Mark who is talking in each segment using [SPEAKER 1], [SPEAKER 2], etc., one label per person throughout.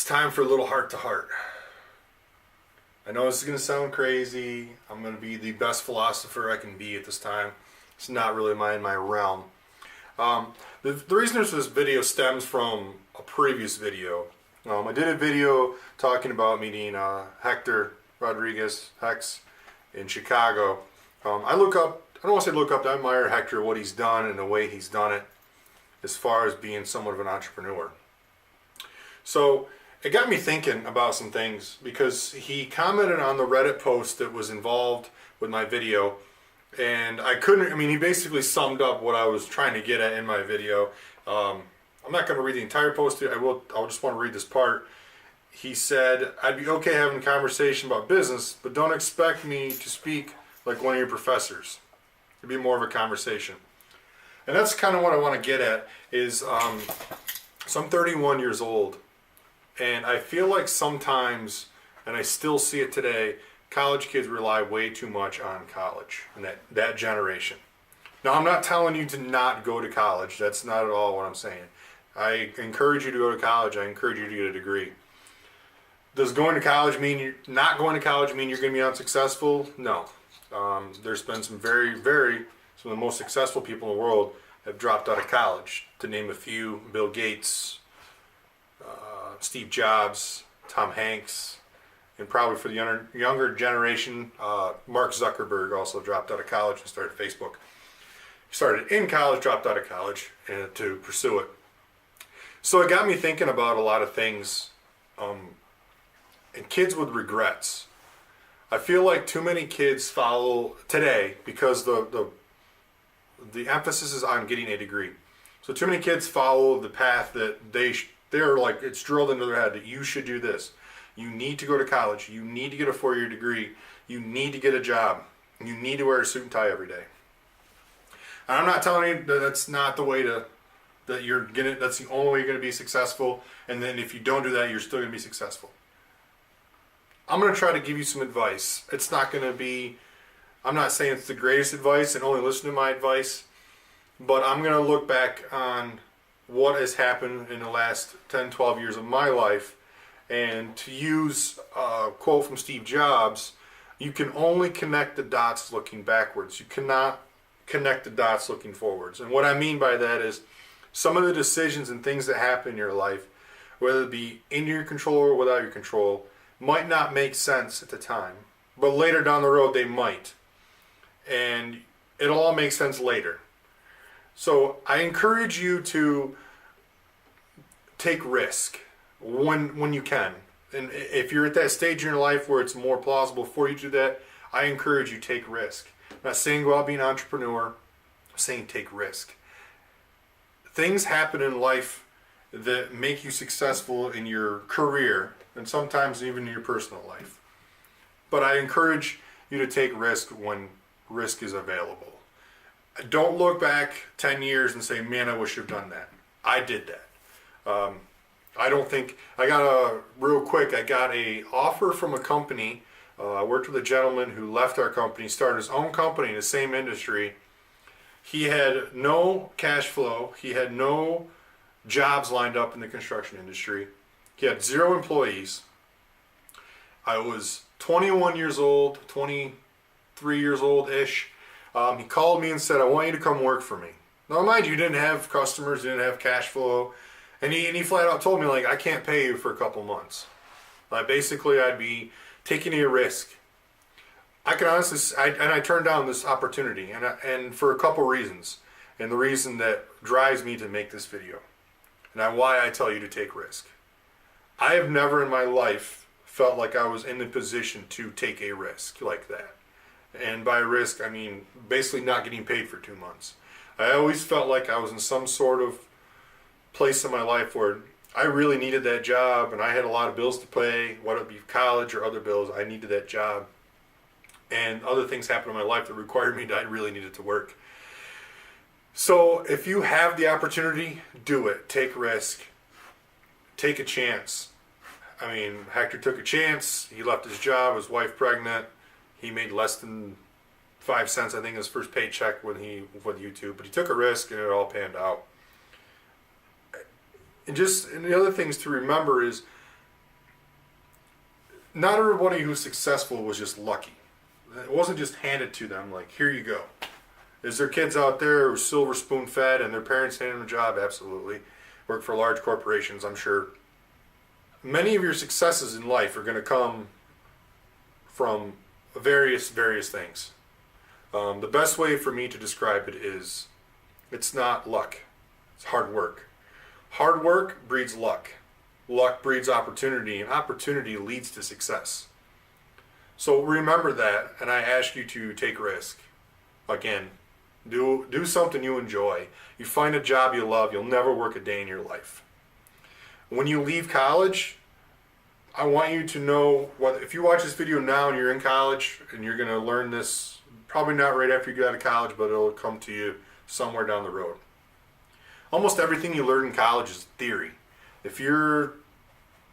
[SPEAKER 1] It's time for a little heart to heart. I know this is going to sound crazy. I'm going to be the best philosopher I can be at this time. It's not really my realm. The reason this video stems from a previous video. I did a video talking about meeting Hector Rodriguez, Hex, in Chicago. I don't want to say look up, I admire Hector, what he's done and the way he's done it as far as being somewhat of an entrepreneur. So it got me thinking about some things because he commented on the Reddit post that was involved with my video, and he basically summed up what I was trying to get at in my video. I'm not going to read the entire post. I'll just want to read this part. He said, "I'd be okay having a conversation about business, but don't expect me to speak like one of your professors. It'd be more of a conversation." And that's kind of what I want to get at is, so I'm 31 years old, and I feel like sometimes, and I still see it today, college kids rely way too much on college and that generation. Now, I'm not telling you to not go to college. That's not at all what I'm saying. I encourage you to go to college. I encourage you to get a degree. Does going to college mean you're not going to college mean you're going to be unsuccessful? No. There's been some some of the most successful people in the world have dropped out of college. To name a few: Bill Gates, Steve Jobs, Tom Hanks, and probably for the younger generation, Mark Zuckerberg also dropped out of college and started Facebook. He started in college, dropped out of college to pursue it. So it got me thinking about a lot of things, and kids with regrets. I feel like too many kids follow today because the emphasis is on getting a degree. So too many kids follow the path that they're like, it's drilled into their head that you should do this. You need to go to college. You need to get a 4-year degree. You need to get a job. You need to wear a suit and tie every day. And I'm not telling you that that's not the way that's the only way you're going to be successful. And then if you don't do that, you're still going to be successful. I'm going to try to give you some advice. It's not going to be, I'm not saying it's the greatest advice and only listen to my advice, but I'm going to look back on what has happened in the last 10, 12 years of my life. And to use a quote from Steve Jobs, you can only connect the dots looking backwards. You cannot connect the dots looking forwards. And what I mean by that is some of the decisions and things that happen in your life, whether it be in your control or without your control, might not make sense at the time. But later down the road, they might. And it'll all make sense later. So I encourage you to take risk when you can. And if you're at that stage in your life where it's more plausible for you to do that, I encourage you to take risk. I'm not saying go out being an entrepreneur. I'm saying take risk. Things happen in life that make you successful in your career and sometimes even in your personal life. But I encourage you to take risk when risk is available. Don't look back 10 years and say, man, I wish I'd done that. I did that. I got a offer from a company. I worked with a gentleman who left our company, started his own company in the same industry. He had no cash flow. He had no jobs lined up in the construction industry. He had 0 employees. I was 21 years old, 23 years old-ish. He called me and said, I want you to come work for me. Now, mind you, he didn't have customers, didn't have cash flow. And he flat out told me, like, I can't pay you for a couple months. Basically, I'd be taking a risk. I can honestly, I turned down this opportunity, and for a couple reasons. And the reason that drives me to make this video, and why I tell you to take risk. I have never in my life felt like I was in the position to take a risk like that. And by risk, I mean basically not getting paid for 2 months. I always felt like I was in some sort of place in my life where I really needed that job and I had a lot of bills to pay, whether it be college or other bills. I needed that job. And other things happened in my life that required me I really needed to work. So if you have the opportunity, do it. Take risk. Take a chance. I mean, Hector took a chance. He left his job, his wife pregnant. He made less than 5 cents, I think, his first paycheck with YouTube. But he took a risk and it all panned out. And the other things to remember is not everybody who's successful was just lucky. It wasn't just handed to them like, here you go. Is there kids out there who are silver spoon fed and their parents handed them a job? Absolutely. Work for large corporations, I'm sure. Many of your successes in life are going to come from various things. The best way for me to describe it is, it's not luck. It's hard work. Hard work breeds luck. Luck breeds opportunity, and opportunity leads to success. So remember that, and I ask you to take risk. Again, do something you enjoy. You find a job you love, you'll never work a day in your life. When you leave college, I want you to know, if you watch this video now and you're in college and you're going to learn this, probably not right after you get out of college, but it'll come to you somewhere down the road. Almost everything you learn in college is theory. If you're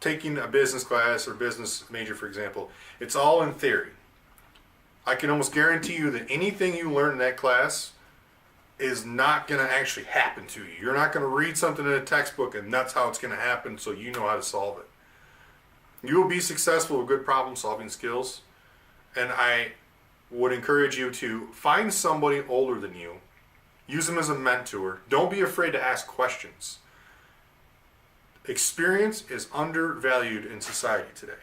[SPEAKER 1] taking a business class or business major, for example, it's all in theory. I can almost guarantee you that anything you learn in that class is not going to actually happen to you. You're not going to read something in a textbook and that's how it's going to happen, so you know how to solve it. You will be successful with good problem solving skills, and I would encourage you to find somebody older than you. Use them as a mentor. Don't be afraid to ask questions. Experience is undervalued in society today.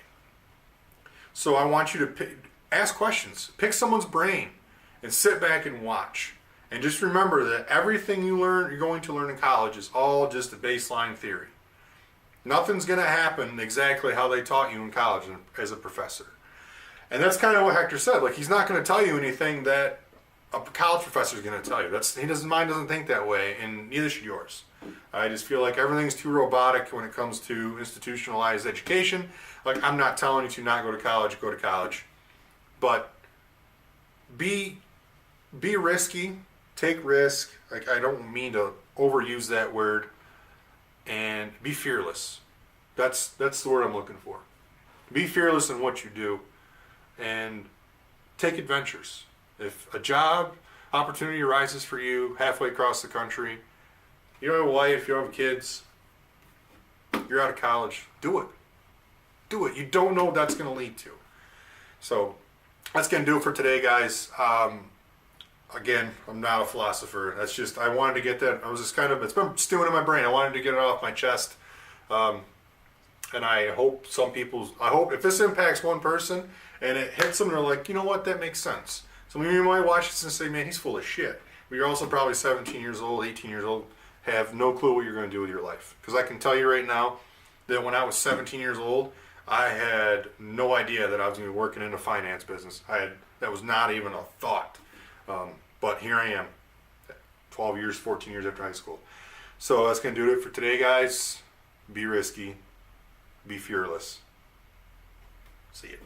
[SPEAKER 1] So I want you to ask questions. Pick someone's brain and sit back and watch. And just remember that everything you're going to learn in college is all just a baseline theory. Nothing's going to happen exactly how they taught you in college as a professor. And that's kind of what Hector said. Like, he's not going to tell you anything that a college professor is going to tell you. His mind doesn't think that way, and neither should yours. I just feel like everything's too robotic when it comes to institutionalized education. Like, I'm not telling you to not go to college, but be risky, take risk. Like, I don't mean to overuse that word, and be fearless. That's the word I'm looking for. Be fearless in what you do, and take adventures. If a job opportunity arises for you halfway across the country, you don't have a wife, you don't have kids, you're out of college, do it. Do it. You don't know what that's going to lead to. So that's going to do it for today, guys. Again, I'm not a philosopher. That's just, I wanted to get that. It's been stewing in my brain. I wanted to get it off my chest. And I hope if this impacts one person and it hits them, they're like, you know what, that makes sense. Some of you might watch this and say, man, he's full of shit. But you're also probably 17 years old, 18 years old, have no clue what you're going to do with your life. Because I can tell you right now that when I was 17 years old, I had no idea that I was going to be working in a finance business. That was not even a thought. But here I am, 12 years, 14 years after high school. So that's going to do it for today, guys. Be risky. Be fearless. See you.